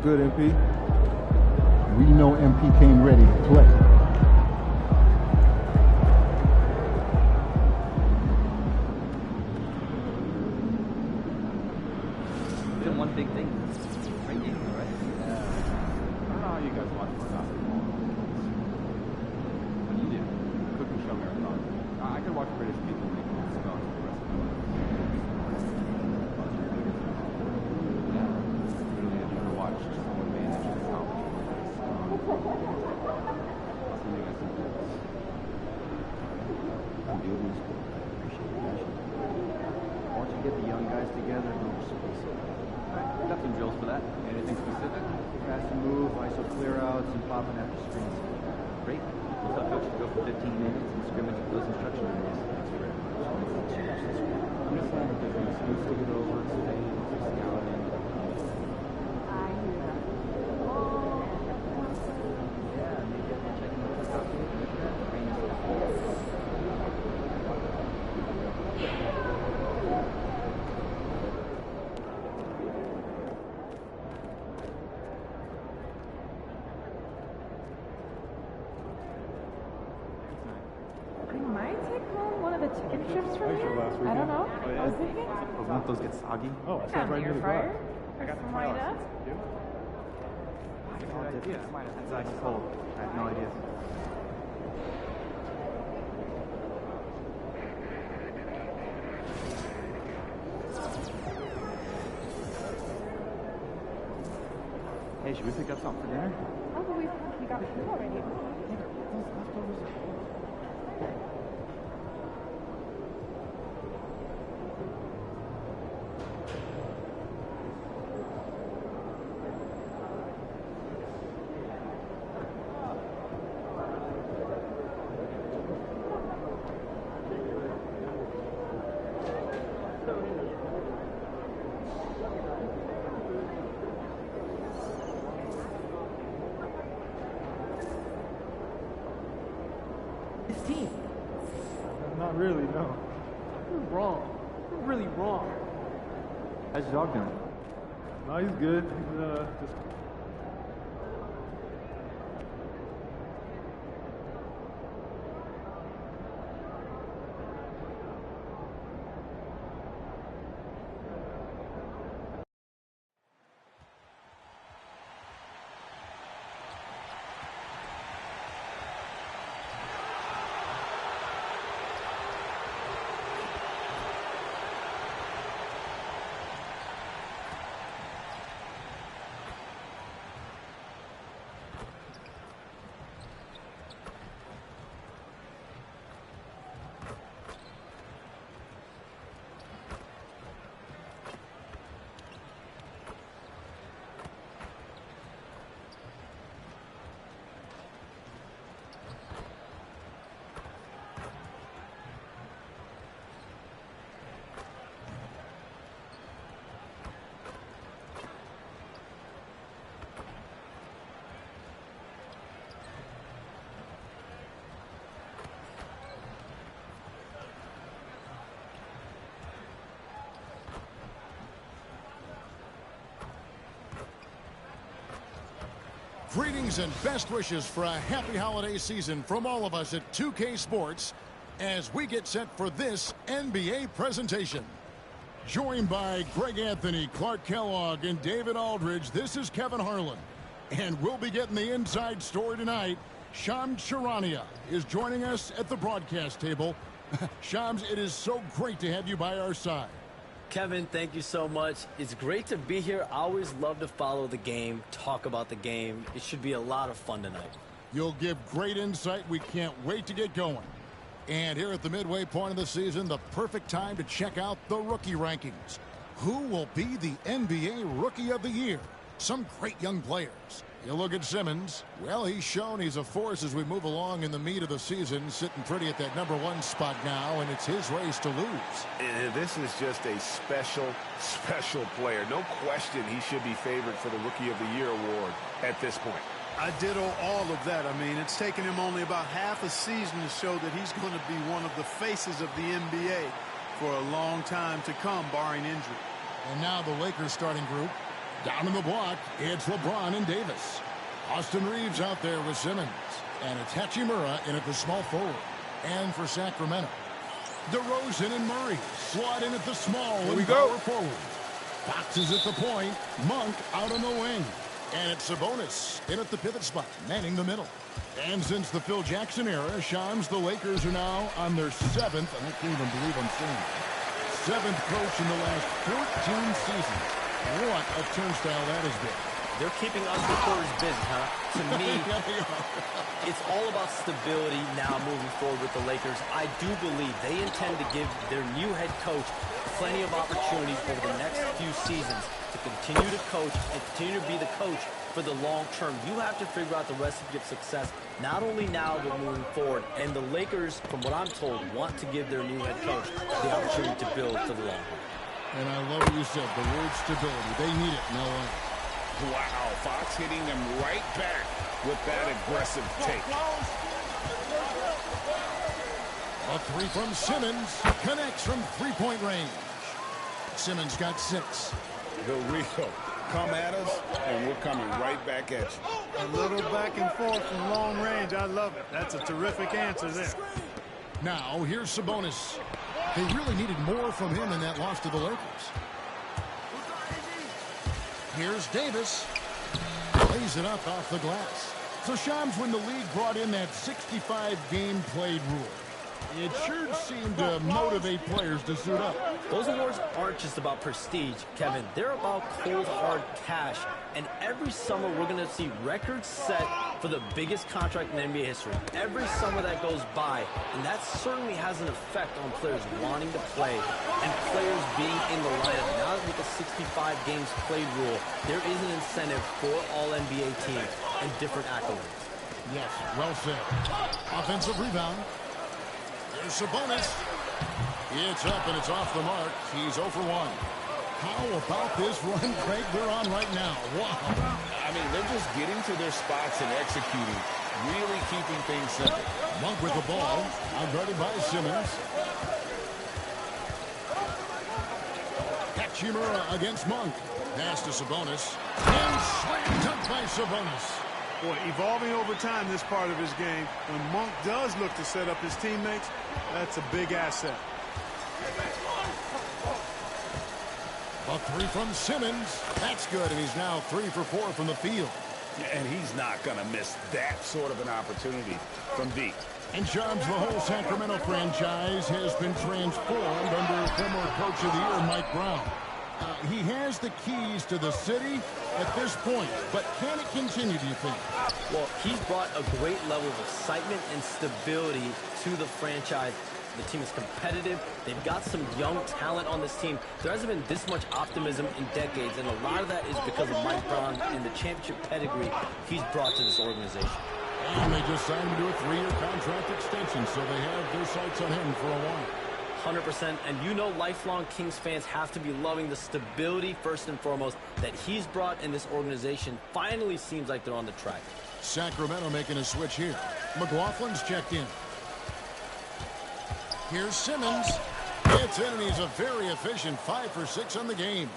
good, MP? We know MP came ready to play. Doing one big thing. Great game, right? Yeah. I don't know how you guys watch more basketball. What do you do? Cooking show marathon. I could watch British people make stuff for the rest of my life. Yeah. Really, I've never watched someone manage an accomplishment. I'll send you guys some tips. I'm doing this. I appreciate the passion. Why don't you get the young guys together and do something silly? Alright, got some drills for that. Anything specific? Pass and move, ISO clear outs, and popping after screens. Great. We'll tell coach to go for 15 minutes and scrimmage with those instruction areas. Thanks for it. I'm just saying that there's an excuse to get over today. It's scouting. I hear that. Yeah, maybe I'll check in with the top team. Training stuff. I might take home one of the chicken strips from you. last I don't weekend. know. Oh, yeah? I was thinking. Won't those get soggy? Oh, I Got said an right air near the fryer. glass. I got Some the fire. Rita. Good idea. It's ice cold. I have no idea. Hey, should we pick up something for dinner? Oh, but we got food already. Those leftovers are cold. Not really, no. You're wrong. You're really wrong. How's your dog doing? No, he's good. He's just Greetings and best wishes for a happy holiday season from all of us at 2K Sports as we get set for this NBA presentation. Joined by Greg Anthony, Clark Kellogg, and David Aldridge, this is Kevin Harlan. And we'll be getting the inside story tonight. Shams Charania is joining us at the broadcast table. Shams, it is so great to have you by our side. Kevin, thank you so much. It's great to be here. I always love to follow the game, talk about the game. It should be a lot of fun tonight. You'll give great insight. We can't wait to get going. And here at the midway point of the season, the perfect time to check out the rookie rankings. Who will be the NBA Rookie of the Year? Some great young players. You look at Simmons. Well, he's shown he's a force as we move along in the meat of the season, sitting pretty at that #1 spot now, and it's his race to lose. This is just a special player. No question he should be favored for the Rookie of the Year award at this point. I ditto all of that. I mean, it's taken him only about half a season to show that he's going to be one of the faces of the NBA for a long time to come, barring injury. And now the Lakers starting group. Down in the block, it's LeBron and Davis. Austin Reeves out there with Simmons. And it's Hachimura in at the small forward. And for Sacramento, DeRozan and Murray slot in at the small and power forward. Fox is at the point. Monk out on the wing. And it's Sabonis in at the pivot spot, manning the middle. And since the Phil Jackson era, Shams, the Lakers are now on their 7th, and I can't even believe I'm saying that, 7th coach in the last 14 seasons. What a turnstile that has been. They're keeping us reporters busy, huh? To me, it's all about stability now moving forward with the Lakers. I do believe they intend to give their new head coach plenty of opportunities over the next few seasons to continue to coach and continue to be the coach for the long term. You have to figure out the recipe of success, not only now, but moving forward. And the Lakers, from what I'm told, want to give their new head coach the opportunity to build for the long run. And I love what you said, the word stability. They need it in LA. Wow, Fox hitting them right back with that aggressive take. A three from Simmons connects from three-point range. Simmons got 6. The Rio, come at us, and we're coming right back at you. A little back and forth from long range. I love it. That's a terrific answer there. Now, here's Sabonis. They really needed more from him in that loss to the Lakers. Here's Davis. Lays it up off the glass. So Shams, when the league brought in that 65 game played rule, it sure seemed to motivate players to suit up. Those awards aren't just about prestige, Kevin. They're about cold, hard cash. And every summer, we're going to see records set for the biggest contract in NBA history. Every summer that goes by. And that certainly has an effect on players wanting to play and players being in the lineup. Now with the 65 games played rule, there is an incentive for all NBA teams and different accolades. Yes, well said. Offensive rebound. There's Sabonis. It's up and it's off the mark. He's 0 for 1. How about this run, Craig, they're on right now? Wow. I mean, they're just getting to their spots and executing, really keeping things simple. Monk with the ball, outguarded by Simmons. Hachimura against Monk. Pass to Sabonis. And slam dunk by Sabonis. Boy, evolving over time this part of his game. When Monk does look to set up his teammates, that's a big asset. A three from Simmons. That's good, and he's now 3 for 4 from the field. And he's not going to miss that sort of an opportunity from deep. And Shams, the whole Sacramento franchise has been transformed under former Coach of the Year, Mike Brown. He has the keys to the city at this point, but can it continue, do you think? Well, he's brought a great level of excitement and stability to the franchise. The team is competitive. They've got some young talent on this team. There hasn't been this much optimism in decades, and a lot of that is because of Mike Brown and the championship pedigree he's brought to this organization. And they just signed him to a 3-year contract extension, so they have their sights on him for a while. 100%, and you know lifelong Kings fans have to be loving the stability, first and foremost, that he's brought in this organization. Finally seems like they're on the track. Sacramento making a switch here. McLaughlin's checked in. Here's Simmons. It's in, and he's a very efficient 5 for 6 on the game.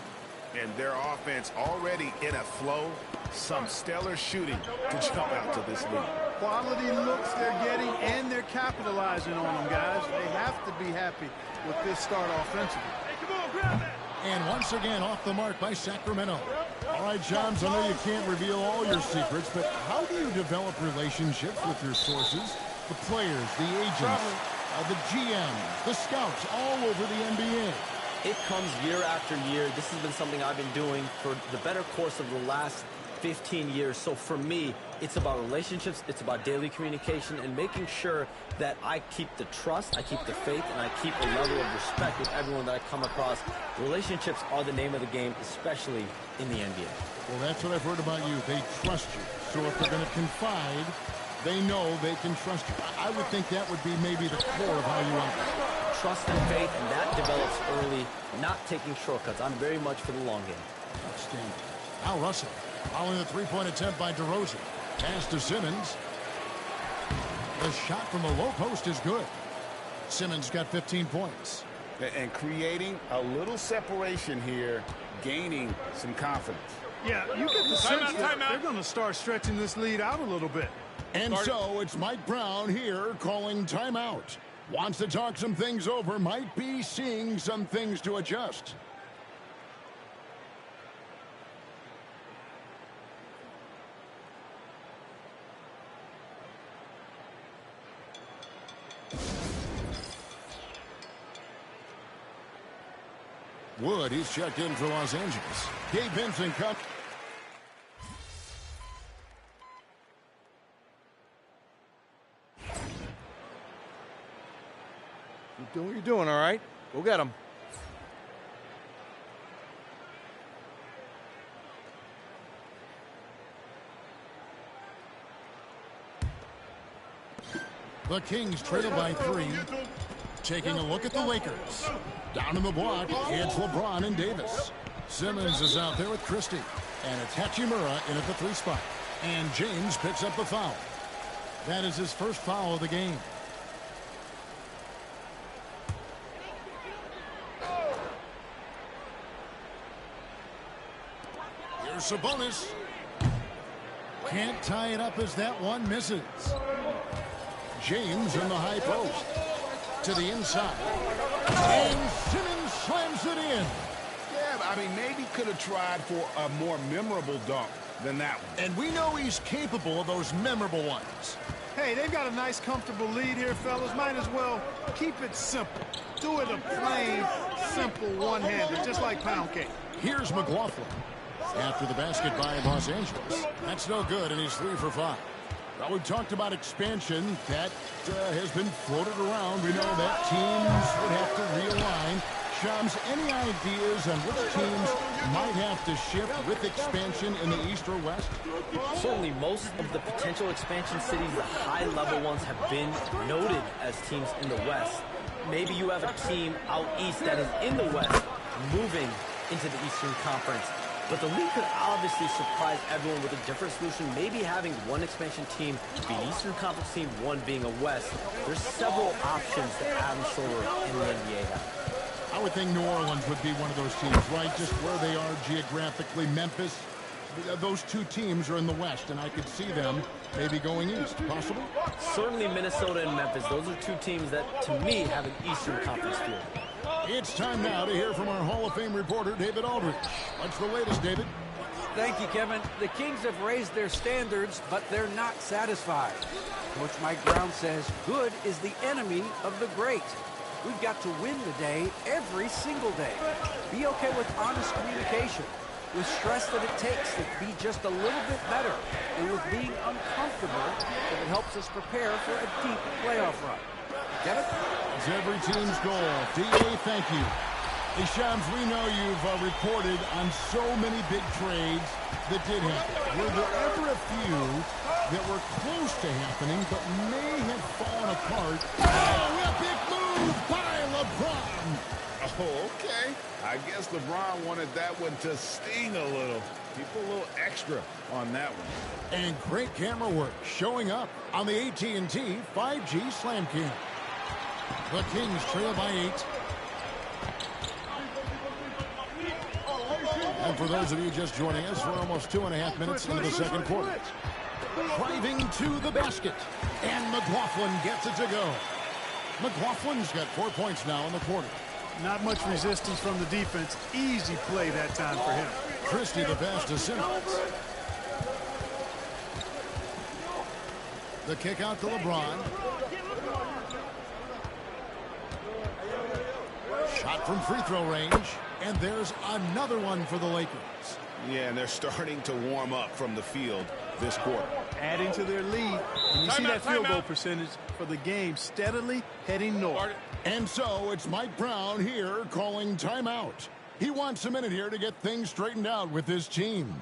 And their offense already in a flow. Some stellar shooting to jump out to this lead. Quality looks they're getting, and they're capitalizing on them, guys. They have to be happy with this start offensively. Hey, come on, grab that. And once again, off the mark by Sacramento. All right, Shams, I know you can't reveal all your secrets, but how do you develop relationships with your sources, the players, the agents, the GM, the scouts all over the NBA? It comes year after year. This has been something I've been doing for the better course of the last 15 years. So for me, it's about relationships, it's about daily communication, and making sure that I keep the trust, I keep the faith, and I keep a level of respect with everyone that I come across. Relationships are the name of the game, especially in the NBA. Well, that's what I've heard about you. They trust you. So if they're going to confide, they know they can trust you. I would think that would be maybe the core of how you operate. Trust and faith, and that develops early, not taking shortcuts. I'm very much for the long game. Outstanding. Now Russell, following the three-point attempt by DeRozan. Pass to Simmons. The shot from the low post is good. Simmons got 15 points. And creating a little separation here, gaining some confidence. Yeah, you get the sense that they're going to start stretching this lead out a little bit. And so it's Mike Brown here calling timeout. Wants to talk some things over, might be seeing some things to adjust. Wood, he's checked in for Los Angeles. Gabe Vincent comes. Keep doing what you're doing, all right? Go get him. The Kings trail by 3. Taking a look at the Lakers. Down in the block, it's LeBron and Davis. Simmons is out there with Christie. And it's Hachimura in at the 3 spot. And James picks up the foul. That is his first foul of the game. Here's Sabonis. Can't tie it up as that one misses. James in the high post. To the inside. And Simmons slams it in. Yeah, I mean, maybe could have tried for a more memorable dunk than that one. And we know he's capable of those memorable ones. Hey, they've got a nice, comfortable lead here, fellas. Might as well keep it simple. Do it a plain, simple one-hander, just like pound cake. Here's McLaughlin. After the basket by Los Angeles. That's no good, and he's 3 for 5. Well, we've talked about expansion. That has been floated around. We know that teams would have to realign. Shams, any ideas on which teams might have to shift with expansion in the East or West? Certainly, most of the potential expansion cities, the high-level ones, have been noted as teams in the West. Maybe you have a team out east that is in the West moving into the Eastern Conference. But the league could obviously surprise everyone with a different solution, maybe having one expansion team be an Eastern Conference team, one being a West. There's several options that Adam Silver in the NBA have. I would think New Orleans would be one of those teams, right? Just where they are geographically. Memphis, those 2 teams are in the West, and I could see them maybe going east. Possible? Certainly Minnesota and Memphis. Those are 2 teams that, to me, have an Eastern Conference feel. It's time now to hear from our Hall of Fame reporter, David Aldridge. What's the latest, David? Thank you, Kevin. The Kings have raised their standards, but they're not satisfied. Coach Mike Brown says good is the enemy of the great. We've got to win the day every single day. Be okay with honest communication, with stress that it takes to be just a little bit better, and with being uncomfortable if it helps us prepare for a deep playoff run. Kevin? It's every team's goal. D.A., thank you. Hey, Shams, we know you've reported on so many big trades that did happen. Were there ever a few that were close to happening but may have fallen apart? Oh, epic move by LeBron. Oh, okay. I guess LeBron wanted that one to sting a little. He put a little extra on that one. And great camera work showing up on the AT&T 5G Slam Cam. The Kings trail by 8. And for those of you just joining us, we're almost 2.5 minutes into the second quarter. Driving to the basket. And McLaughlin gets it to go. McLaughlin's got 4 points now in the quarter. Not much resistance from the defense. Easy play that time for him. Christie the pass to Simmons. The kick out to LeBron. Shot from free throw range. And there's another one for the Lakers. Yeah, and they're starting to warm up from the field this quarter. Adding to their lead. And you see that field goal percentage for the game steadily heading north. And so it's Mike Brown here calling timeout. He wants a minute here to get things straightened out with his team.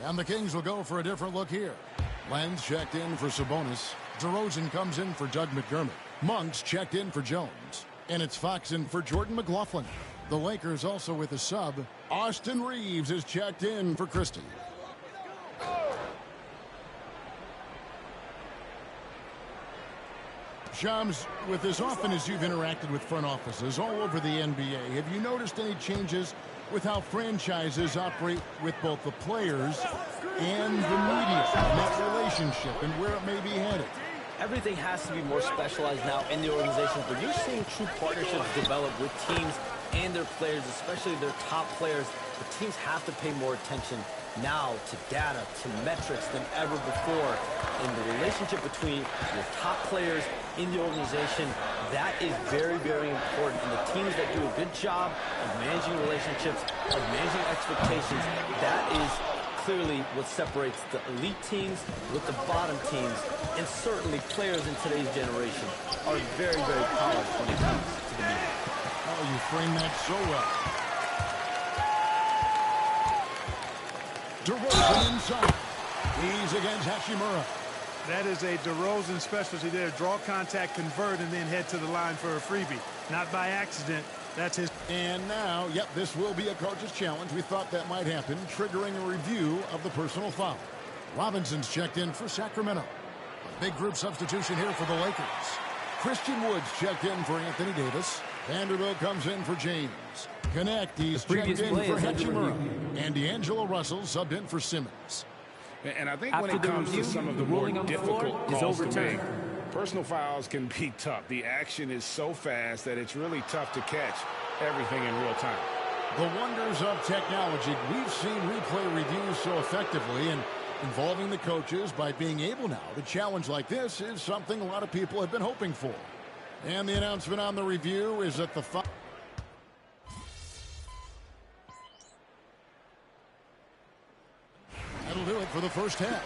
And the Kings will go for a different look here. Lenz checked in for Sabonis. DeRozan comes in for Doug McDermott. Monk's checked in for Jones. And it's Fox in for Jordan McLaughlin. The Lakers also with a sub. Austin Reeves is checked in for Christie. Shams, with as often as you've interacted with front offices all over the NBA, have you noticed any changes with how franchises operate with both the players and the media, that relationship and where it may be headed? Everything has to be more specialized now in the organization, but you're seeing true partnerships develop with teams and their players, especially their top players. The teams have to pay more attention now to data, to metrics than ever before. And the relationship between your top players in the organization, that is very, very important. And the teams that do a good job of managing relationships, of managing expectations, that is clearly what separates the elite teams with the bottom teams. And certainly players in today's generation are very, very polished when it comes to the media. Oh, you frame that so well. DeRozan inside. He's against Hachimura. That is a DeRozan specialty there. Draw contact, convert, and then head to the line for a freebie. Not by accident. That's his. And now, yep, this will be a coach's challenge. We thought that might happen, triggering a review of the personal foul. Robinson's checked in for Sacramento. A big group substitution here for the Lakers. Christian Woods checked in for Anthony Davis. Vanderbilt comes in for James. He's checked in for Hachimura. And D'Angelo Russell subbed in for Simmons. And I think when it comes to some of the more difficult calls to make, personal fouls can be tough. The action is so fast that it's really tough to catch everything in real time. The wonders of technology. We've seen replay reviews so effectively, and involving the coaches by being able now to challenge like this is something a lot of people have been hoping for. And the announcement on the review is that the foul. That'll do it for the first half.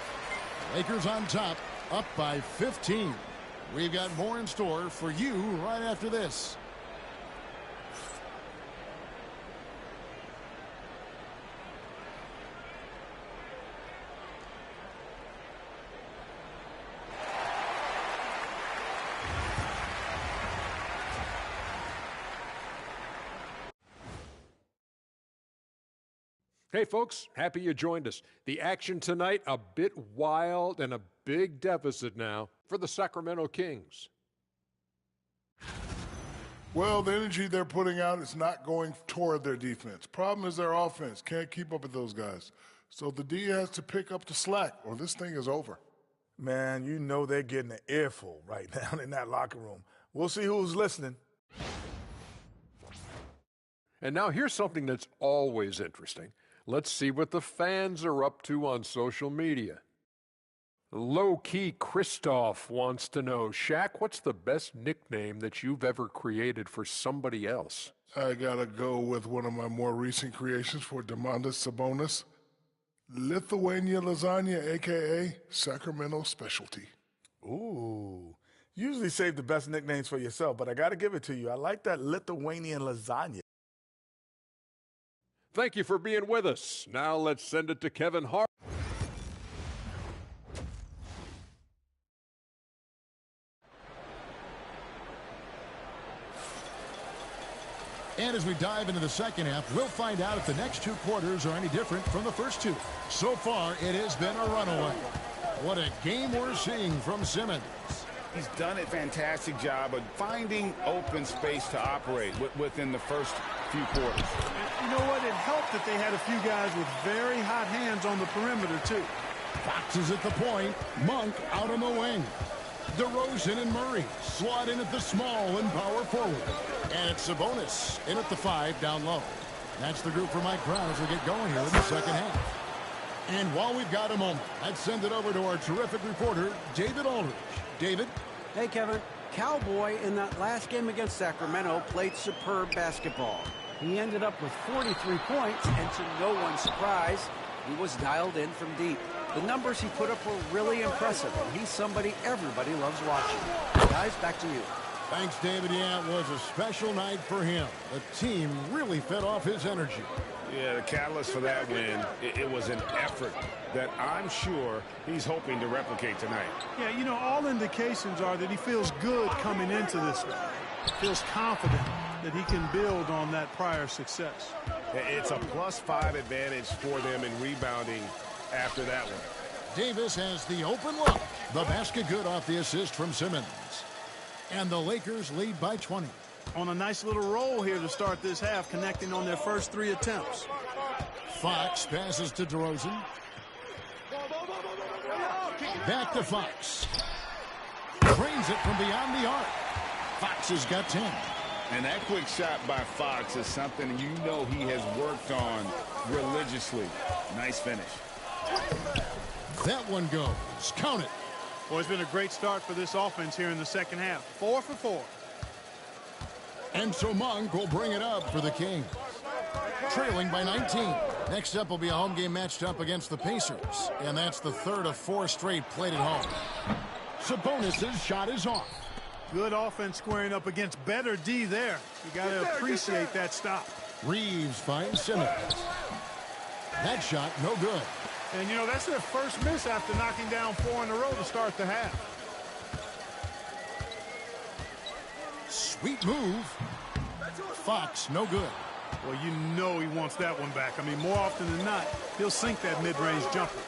Lakers on top, up by 15. We've got more in store for you right after this. Hey, folks, happy you joined us. The action tonight, a bit wild and a big deficit now for the Sacramento Kings. Well, the energy they're putting out is not going toward their defense. Problem is their offense. Can't keep up with those guys. So the D has to pick up the slack or this thing is over. Man, you know they're getting an earful right now in that locker room. We'll see who's listening. And now here's something that's always interesting. Let's see what the fans are up to on social media. Low-key Christoph wants to know, Shaq, what's the best nickname that you've ever created for somebody else? I gotta go with one of my more recent creations for Domantas Sabonis. Lithuania lasagna, a.k.a. Sacramento specialty. Ooh. Usually save the best nicknames for yourself, but I gotta give it to you. I like that Lithuanian lasagna. Thank you for being with us. Now let's send it to Kevin Hart. And as we dive into the second half, we'll find out if the next two quarters are any different from the first two. So far, it has been a runaway. What a game we're seeing from Simmons. He's done a fantastic job of finding open space to operate within the first few quarters. You know what? It helped that they had a few guys with very hot hands on the perimeter, too. Fox is at the point. Monk out on the wing. DeRozan and Murray slot in at the small and power forward. And it's Sabonis in at the 5 down low. That's the group for Mike Brown as we get going here in the second half. And while we've got a moment, let's send it over to our terrific reporter, David Aldridge. David? Hey, Kevin. Cowboy in that last game against Sacramento played superb basketball. He ended up with 43 points, and to no one's surprise, he was dialed in from deep. The numbers he put up were really impressive, and he's somebody everybody loves watching. Guys, back to you. Thanks, David. Yeah, it was a special night for him. The team really fed off his energy. Yeah, the catalyst for that win, it was an effort that I'm sure he's hoping to replicate tonight. Yeah, you know, all indications are that he feels good coming into this one. Feels confident. that he can build on that prior success. It's a +5 advantage for them in rebounding after that one. Davis has the open look. The basket good off the assist from Simmons. And the Lakers lead by 20. On a nice little roll here to start this half, connecting on their first 3 attempts. Fox passes to DeRozan. Back to Fox. Drains it from beyond the arc. Fox has got 10. And that quick shot by Fox is something you know he has worked on religiously. Nice finish. That one goes. Count it. Well, it's been a great start for this offense here in the second half. 4 for 4. And so Monk will bring it up for the Kings. Trailing by 19. Next up will be a home game matched up against the Pacers. And that's the third of 4 straight played at home. Sabonis' shot is off. Good offense squaring up against better D there. You got to appreciate that stop. Reeves finds Simmons. That shot, no good. And, you know, that's their first miss after knocking down 4 in a row to start the half. Sweet move. Fox, no good. Well, you know he wants that one back. I mean, more often than not, he'll sink that mid-range jumper.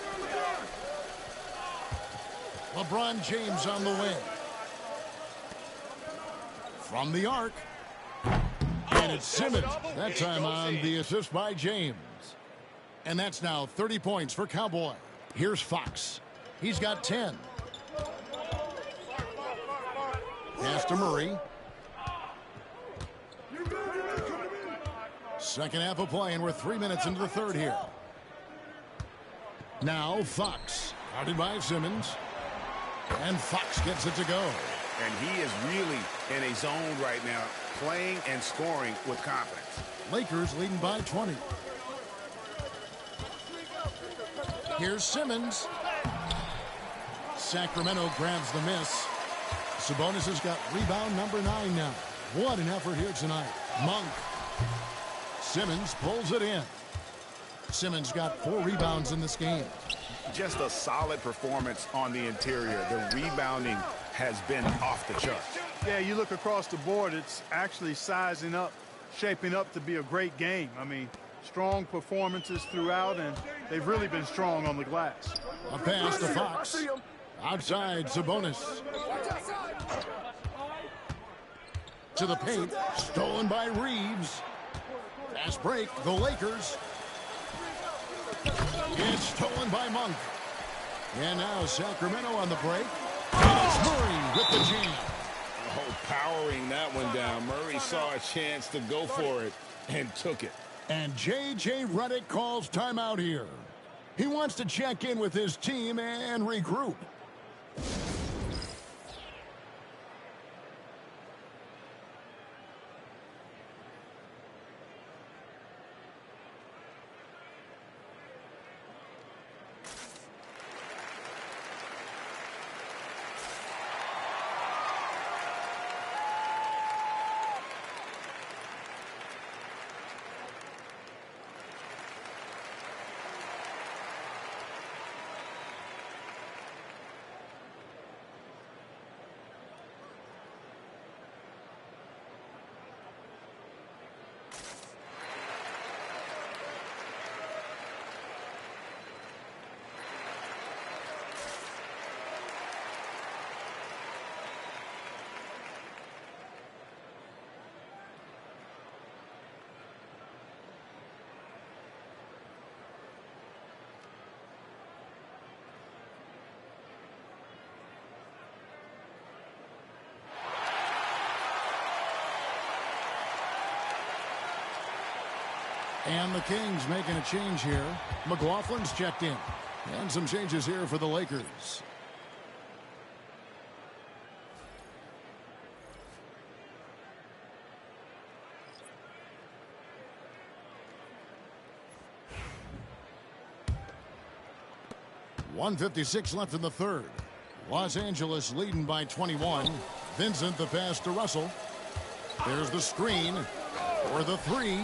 LeBron James on the wing. From the arc. And it's Simmons. That time on the assist by James. And that's now 30 points for Cowboy. Here's Fox. He's got 10. Pass to Murray. Second half of play, and we're 3 minutes into the third here. Now Fox. Guarded by Simmons. And Fox gets it to go. And he is really in a zone right now, playing and scoring with confidence. Lakers leading by 20. Here's Simmons. Sacramento grabs the miss. Sabonis has got rebound number 9 now. What an effort here tonight. Monk. Simmons pulls it in. Simmons got 4 rebounds in this game. Just a solid performance on the interior. The rebounding has been off the charts. Yeah, you look across the board, it's actually sizing up, shaping up to be a great game. I mean, strong performances throughout, and they've really been strong on the glass. A pass to Fox. Outside, Sabonis. To the paint, stolen by Reeves. Fast break, the Lakers. It's stolen by Monk. And now Sacramento on the break. And it's Murray with the jam. Oh, powering that one down. Murray saw a chance to go for it and took it. And J.J. Redick calls timeout here. He wants to check in with his team and regroup. And the Kings making a change here. McLaughlin's checked in. And some changes here for the Lakers. .156 left in the third. Los Angeles leading by 21. Vincent the pass to Russell. There's the screen for the 3.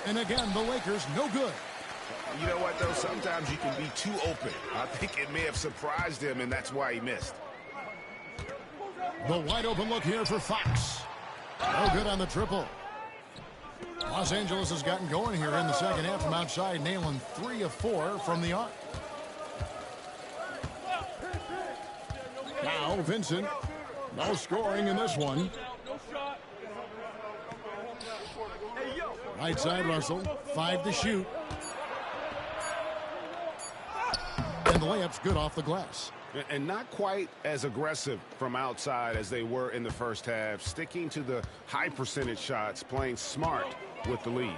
And again, the Lakers no good. You know what, though? Sometimes you can be too open. I think it may have surprised him, and that's why he missed. The wide open look here for Fox. No good on the triple. Los Angeles has gotten going here in the second half from outside, nailing 3 of 4 from the arc. Now Vincent. No scoring in this one. Right side Russell. 5 to shoot. And the layup's good off the glass. And not quite as aggressive from outside as they were in the first half. Sticking to the high percentage shots, playing smart with the lead.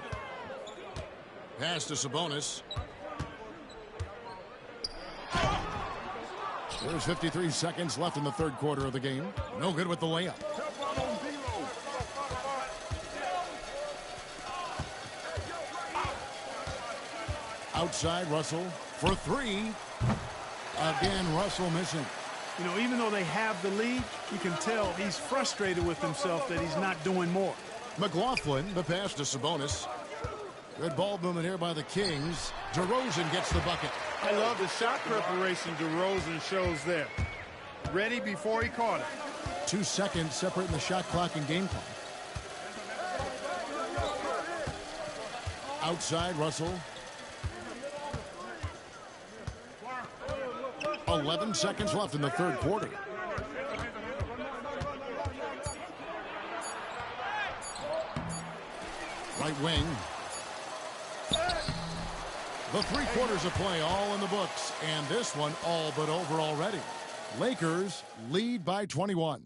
Pass to Sabonis. There's 53 seconds left in the third quarter of the game. No good with the layup. Outside Russell for 3. Again, Russell missing. You know, even though they have the lead, you can tell he's frustrated with himself that he's not doing more. McLaughlin, the pass to Sabonis. Good ball movement here by the Kings. DeRozan gets the bucket. I love the shot preparation DeRozan shows there. Ready before he caught it. 2 seconds separating the shot clock and game clock. Outside Russell. 11 seconds left in the third quarter. Right wing. The 3 quarters of play all in the books, and this one all but over already. Lakers lead by 21.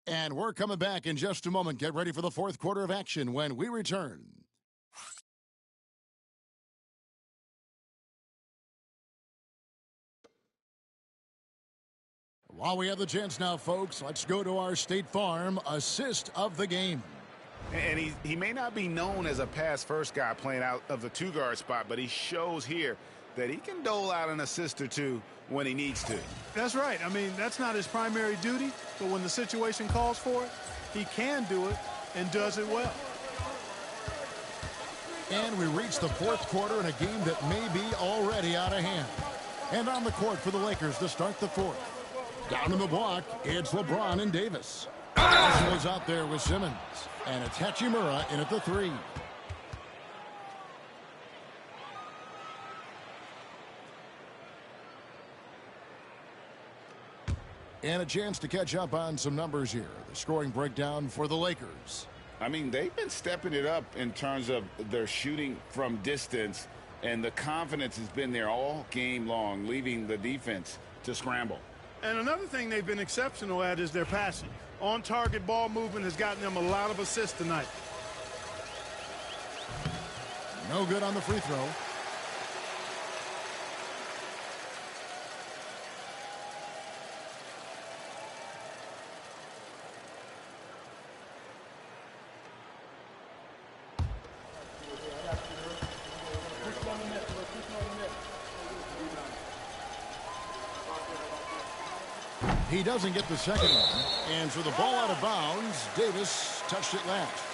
And we're coming back in just a moment. Get ready for the fourth quarter of action when we return. While we have the chance now, folks, let's go to our State Farm assist of the game. And he may not be known as a pass-first guy playing out of the 2-guard spot, but he shows here that he can dole out an assist or 2 when he needs to. That's right. I mean, that's not his primary duty, but when the situation calls for it, he can do it and does it well. And we reach the fourth quarter in a game that may be already out of hand. And on the court for the Lakers to start the fourth. Down in the block, it's LeBron and Davis. Russell is out there with Simmons. And it's Hachimura in at the 3. And a chance to catch up on some numbers here. The scoring breakdown for the Lakers. I mean, they've been stepping it up in terms of their shooting from distance, and the confidence has been there all game long, leaving the defense to scramble. And another thing they've been exceptional at is their passing. On-target ball movement has gotten them a lot of assists tonight. No good on the free throw. He doesn't get the second one. And so the ball out of bounds. Davis touched it last.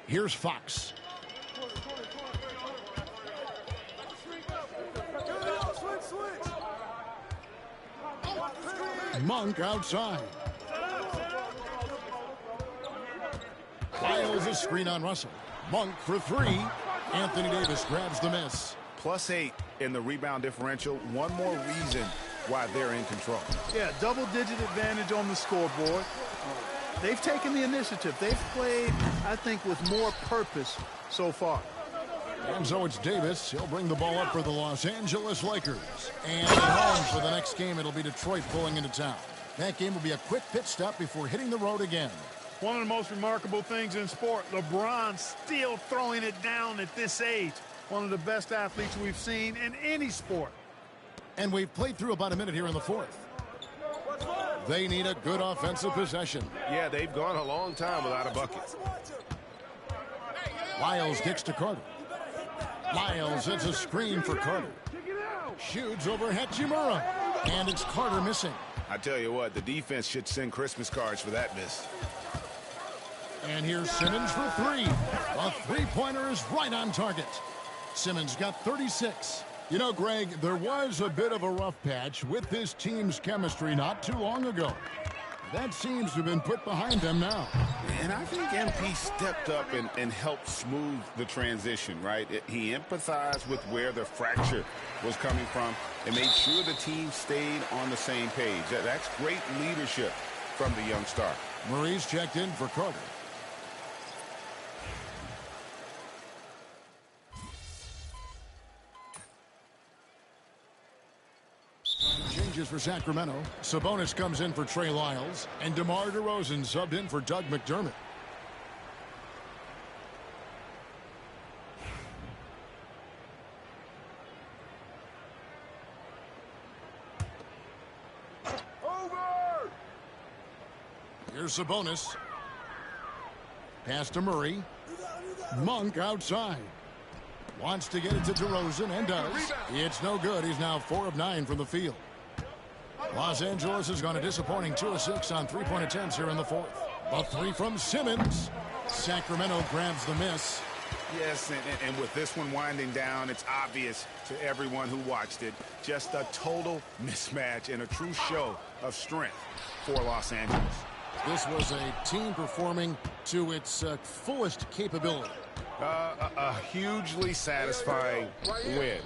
Here's Fox. Monk outside. Files a screen on Russell. Monk for 3. Anthony Davis grabs the miss. +8 in the rebound differential. One more reason why they're in control. Yeah, double-digit advantage on the scoreboard. They've taken the initiative. They've played, I think, with more purpose so far. And so it's Davis. He'll bring the ball up for the Los Angeles Lakers. And at home for the next game, it'll be Detroit pulling into town. That game will be a quick pit stop before hitting the road again. One of the most remarkable things in sport, LeBron still throwing it down at this age. One of the best athletes we've seen in any sport. And we've played through about a minute here in the fourth. They need a good offensive possession. Yeah, they've gone a long time without a bucket. Lyles gets to Carter. Lyles hits a screen for Carter. Shoots over Hachimura. And it's Carter missing. I tell you what, the defense should send Christmas cards for that miss. And here's Simmons for 3. A three-pointer is right on target. Simmons got 36. You know, Greg, there was a bit of a rough patch with this team's chemistry not too long ago. That seems to have been put behind them now. And I think MP stepped up and helped smooth the transition, right? He empathized with where the fracture was coming from and made sure the team stayed on the same page. That's great leadership from the young star. Murray's checked in for Carter. Changes for Sacramento. Sabonis comes in for Trey Lyles, and DeMar DeRozan subbed in for Doug McDermott. Over! Here's Sabonis. Pass to Murray. Monk outside. Wants to get it to DeRozan and does. It's no good. He's now 4 of 9 from the field. Los Angeles has gone a disappointing 2 of 6 on three-point attempts here in the fourth. A three from Simmons. Sacramento grabs the miss. Yes, and with this one winding down, it's obvious to everyone who watched it. Just a total mismatch and a true show of strength for Los Angeles. This was a team performing to its fullest capability. A hugely satisfying win.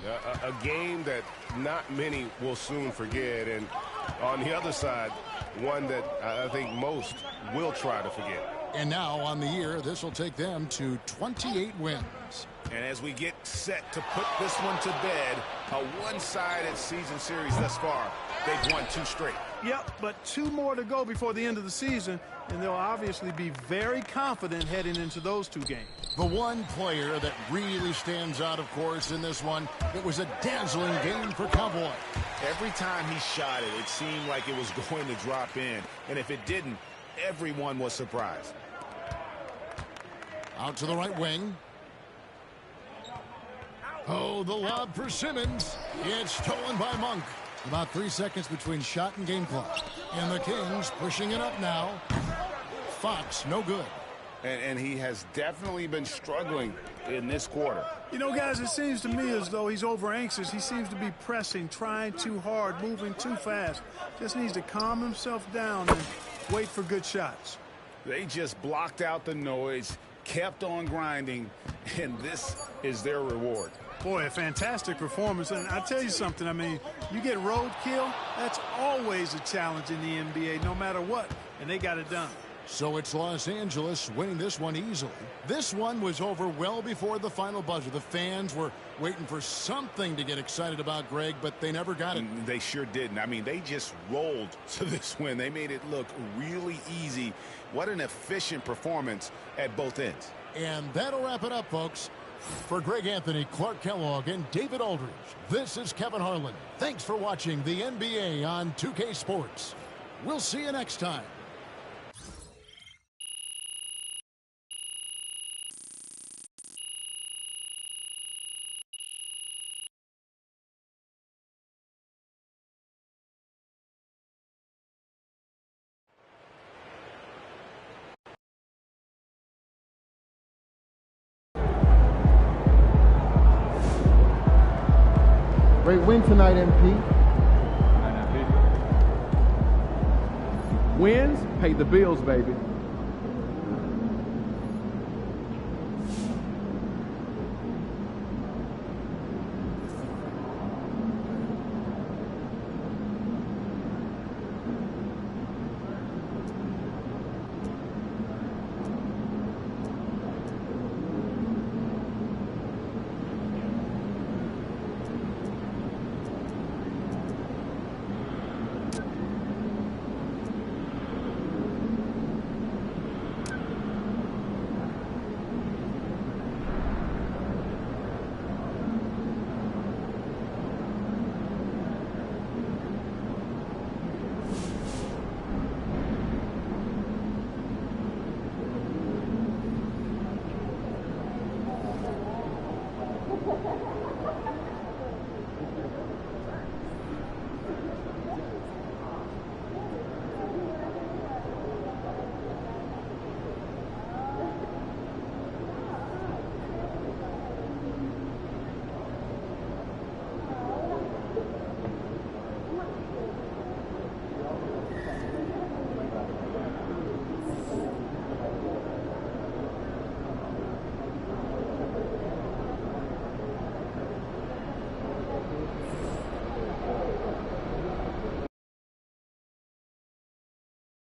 A game that not many will soon forget. And on the other side, one that I think most will try to forget. And now on the year, this will take them to 28 wins. And as we get set to put this one to bed, a one-sided season series thus far, they've won 2 straight. Yep, but 2 more to go before the end of the season, and they'll obviously be very confident heading into those 2 games. The one player that really stands out, of course, in this one, it was a dazzling game for Cowboy. Every time he shot it, it seemed like it was going to drop in. And if it didn't, everyone was surprised. Out to the right wing. Oh, the lob for Simmons. It's stolen by Monk. About 3 seconds between shot and game clock. And the Kings pushing it up now. Fox, no good. And he has definitely been struggling in this quarter. You know, guys, it seems to me as though he's over anxious. He seems to be pressing, trying too hard, moving too fast. Just needs to calm himself down and wait for good shots. They just blocked out the noise, kept on grinding, and this is their reward. Boy, a fantastic performance. And I tell you something, I mean, you get roadkill, that's always a challenge in the NBA, no matter what. And they got it done. So it's Los Angeles winning this one easily. This one was over well before the final buzzer. The fans were waiting for something to get excited about, Greg, but they never got it. They sure didn't. I mean, they just rolled to this win. They made it look really easy. What an efficient performance at both ends. And that'll wrap it up, folks. For Greg Anthony, Clark Kellogg, and David Aldridge, this is Kevin Harlan. Thanks for watching the NBA on 2K Sports. We'll see you next time. Great win tonight, MP. Wins pay the bills, baby.